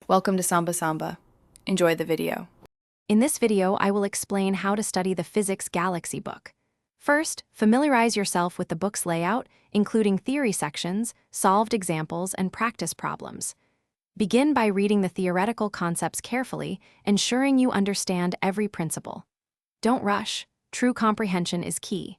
Welcome to Samba Samba. Enjoy the video. In this video, I will explain how to study the Physics Galaxy book. First, familiarize yourself with the book's layout, including theory sections, solved examples, and practice problems. Begin by reading the theoretical concepts carefully, ensuring you understand every principle. Don't rush. True comprehension is key.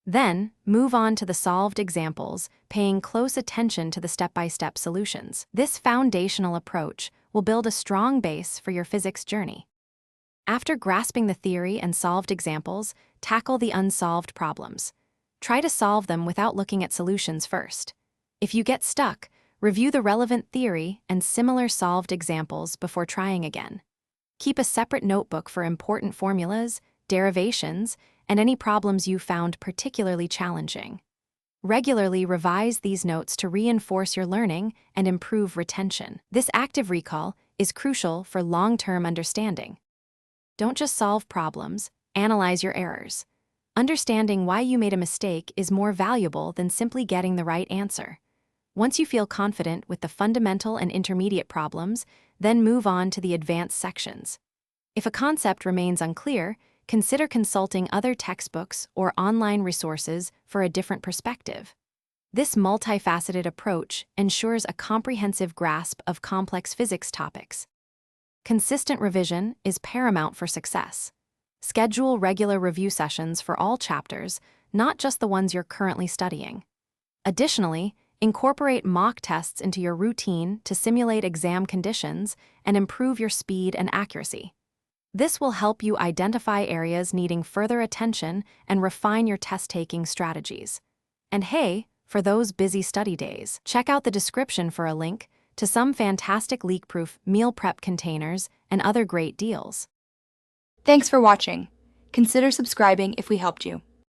Then, move on to the solved examples, paying close attention to the step-by-step solutions. This foundational approach will build a strong base for your physics journey. After grasping the theory and solved examples, tackle the unsolved problems. Try to solve them without looking at solutions first. If you get stuck, review the relevant theory and similar solved examples before trying again. Keep a separate notebook for important formulas, derivations, and any problems you found particularly challenging. Regularly revise these notes to reinforce your learning and improve retention. This active recall is crucial for long-term understanding. Don't just solve problems, analyze your errors. Understanding why you made a mistake is more valuable than simply getting the right answer. Once you feel confident with the fundamental and intermediate problems, then move on to the advanced sections. If a concept remains unclear, consider consulting other textbooks or online resources for a different perspective. This multifaceted approach ensures a comprehensive grasp of complex physics topics. Consistent revision is paramount for success. Schedule regular review sessions for all chapters, not just the ones you're currently studying. Additionally, incorporate mock tests into your routine to simulate exam conditions and improve your speed and accuracy. This will help you identify areas needing further attention and refine your test-taking strategies. And hey, for those busy study days, check out the description for a link to some fantastic leak-proof meal prep containers and other great deals. Thanks for watching. Consider subscribing if we helped you.